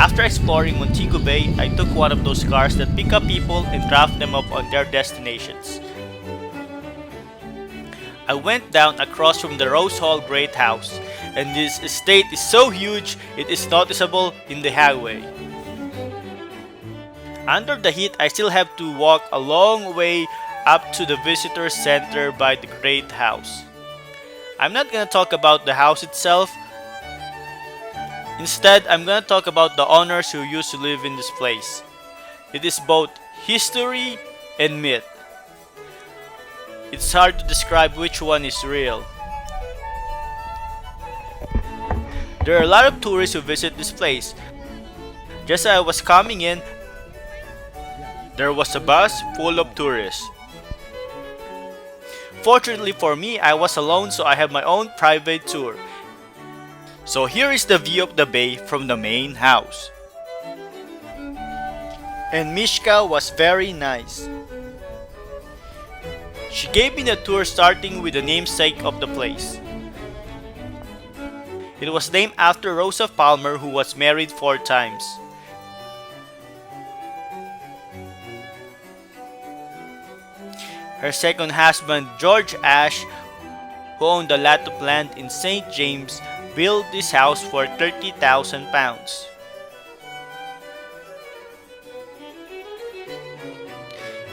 After exploring Montego Bay, I took one of those cars that pick up people and drop them off on their destinations. I went down across from the Rose Hall Great House, and this estate is so huge it is noticeable in the highway. Under the heat, I still have to walk a long way up to the visitor center by the Great House. I'm not gonna talk about the house itself. Instead, I'm gonna talk about the owners who used to live in this place. It is both history and myth. It's hard to describe which one is real. There are a lot of tourists who visit this place. Just as I was coming in, there was a bus full of tourists. Fortunately for me, I was alone, so I have my own private tour. So here is the view of the bay from the main house. And Mishka was very nice. She gave me the tour starting with the namesake of the place. It was named after Rosa Palmer, who was married 4 times. Her second husband, George Ashe, who owned a lot of land in St. James, built this house for £30,000.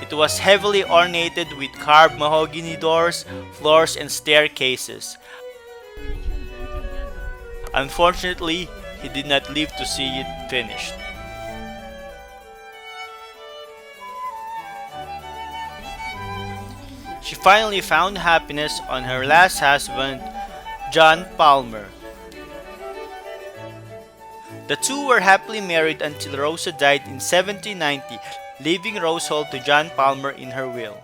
It was heavily ornated with carved mahogany doors, floors, and staircases. Unfortunately, he did not live to see it finished. She finally found happiness on her last husband, John Palmer. The two were happily married until Rosa died in 1790, leaving Rose Hall to John Palmer in her will.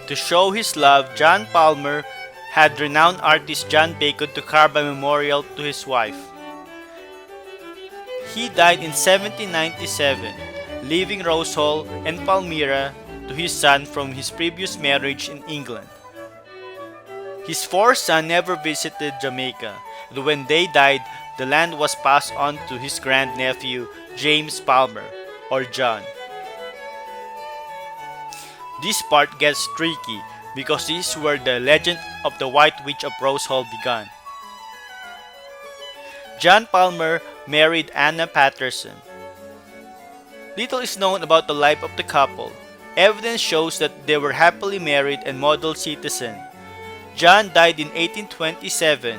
To show his love, John Palmer had renowned artist John Bacon to carve a memorial to his wife. He died in 1797, leaving Rose Hall and Palmyra to his son from his previous marriage in England. His 4 sons never visited Jamaica, and when they died, the land was passed on to his grandnephew, James Palmer, or John. This part gets tricky because this is where the legend of the White Witch of Rose Hall began. John Palmer married Anna Patterson. Little is known about the life of the couple. Evidence shows that they were happily married and model citizens. John died in 1827,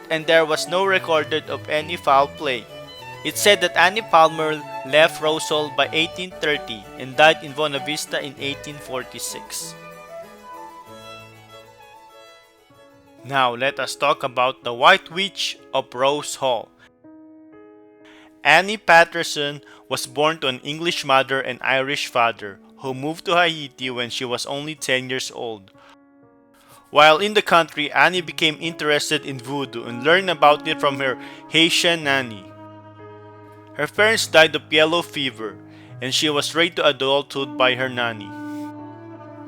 and there was no recorded of any foul play. It's said that Annie Palmer left Rose Hall by 1830 and died in Buena Vista in 1846. Now let us talk about the White Witch of Rose Hall. Annie Patterson was born to an English mother and Irish father who moved to Haiti when she was only 10 years old. While in the country, Annie became interested in voodoo and learned about it from her Haitian nanny. Her parents died of yellow fever, and she was raised to adulthood by her nanny.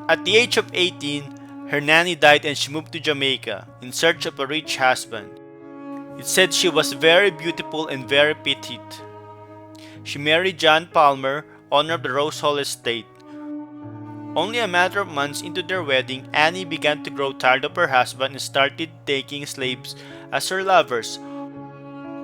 At the age of 18, her nanny died and she moved to Jamaica in search of a rich husband. It said she was very beautiful and very petite. She married John Palmer, owner of the Rose Hall estate. Only a matter of months into their wedding, Annie began to grow tired of her husband and started taking slaves as her lovers.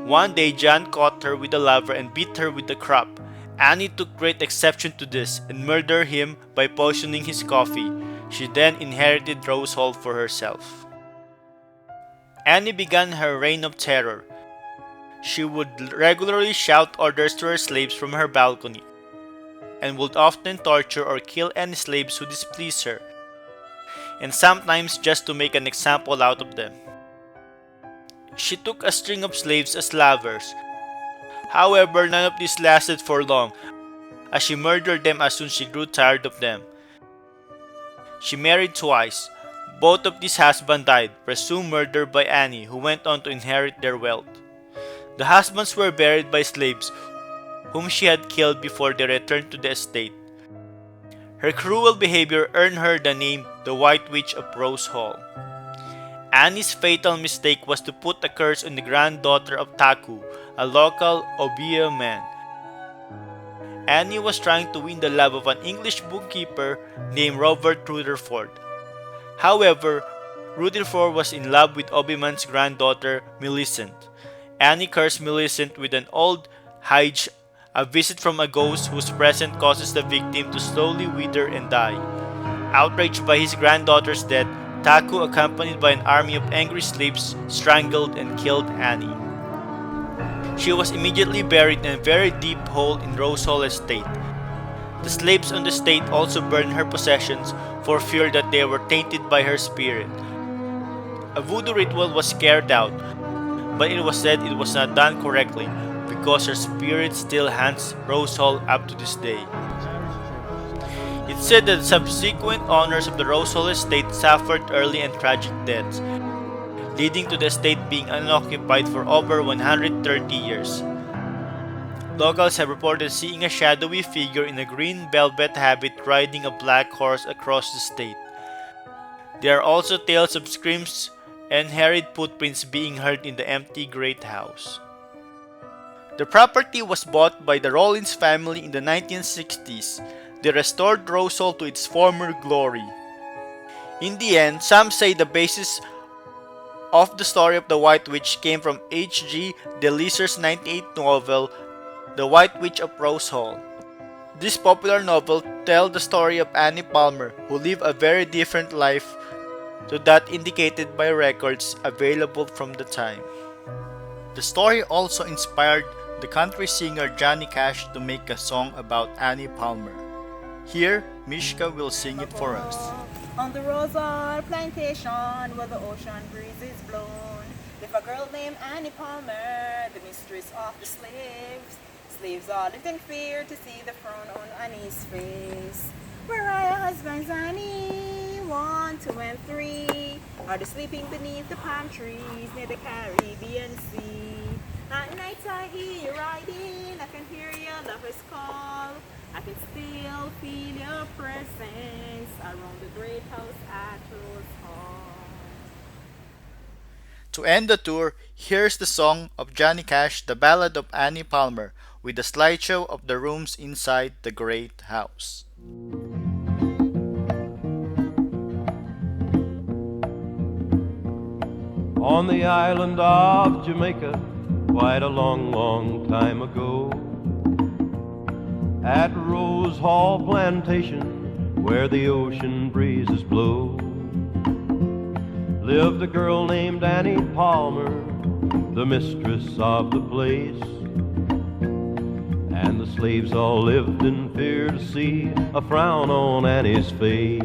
One day, John caught her with a lover and beat her with a crop. Annie took great exception to this and murdered him by poisoning his coffee. She then inherited Rose Hall for herself. Annie began her reign of terror. She would regularly shout orders to her slaves from her balcony, and would often torture or kill any slaves who displeased her, and sometimes just to make an example out of them. She took a string of slaves as lovers. However, none of this lasted for long, as she murdered them as soon as she grew tired of them. She married twice. Both of these husbands died, presumed murdered by Annie, who went on to inherit their wealth. The husbands were buried by slaves whom she had killed before they returned to the estate. Her cruel behavior earned her the name the White Witch of Rose Hall. Annie's fatal mistake was to put a curse on the granddaughter of Taku, a local Obeah man. Annie was trying to win the love of an English bookkeeper named Robert Rutherford. However, Rutherford was in love with Obeahman's granddaughter, Millicent. Annie cursed Millicent with an old hage, a visit from a ghost whose presence causes the victim to slowly wither and die. Outraged by his granddaughter's death, Taku, accompanied by an army of angry slaves, strangled and killed Annie. She was immediately buried in a very deep hole in Rose Hall Estate. The slaves on the estate also burned her possessions for fear that they were tainted by her spirit. A voodoo ritual was carried out, but it was said it was not done correctly because her spirit still haunts Rose Hall up to this day. It's said that the subsequent owners of the Rose Hall estate suffered early and tragic deaths, leading to the estate being unoccupied for over 130 years. Locals have reported seeing a shadowy figure in a green velvet habit riding a black horse across the estate. There are also tales of screams and harried footprints being heard in the empty great house. The property was bought by the Rollins family in the 1960s. They restored Rose Hall to its former glory. In the end, some say the basis of the story of the White Witch came from H.G. Delizer's 1998 novel, The White Witch of Rose Hall. This popular novel tells the story of Annie Palmer, who lived a very different life to that indicated by records available from the time. The story also inspired the country singer Johnny Cash to make a song about Annie Palmer. Here, Mishka will sing it for us. On the Rose Hall plantation where the ocean breeze is blown, live a girl named Annie Palmer, the mistress of the slaves. Slaves all lived in fear to see the frown on Annie's face. Where are your husbands, Annie? 1, 2, and 3. Are they sleeping beneath the palm trees near the Caribbean Sea? At night I hear you riding, I can hear your lover's call. I can still feel your presence around the great house at Rose Hall. To end the tour, here's the song of Johnny Cash, The Ballad of Annie Palmer, with a slideshow of the rooms inside the great house. On the island of Jamaica, quite a long, long time ago, at Rose Hall Plantation, where the ocean breezes blow, lived a girl named Annie Palmer, the mistress of the place. And the slaves all lived in fear to see a frown on Annie's face.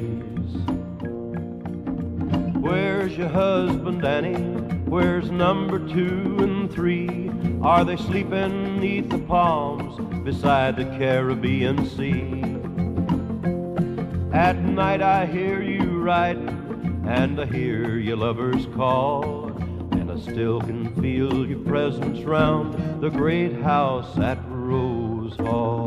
Where's your husband, Annie? Where's number 2 and 3? Are they sleeping 'neath the palms beside the Caribbean Sea? At night I hear you riding, and I hear your lovers call, and I still can feel your presence round the great house at Rose Hall.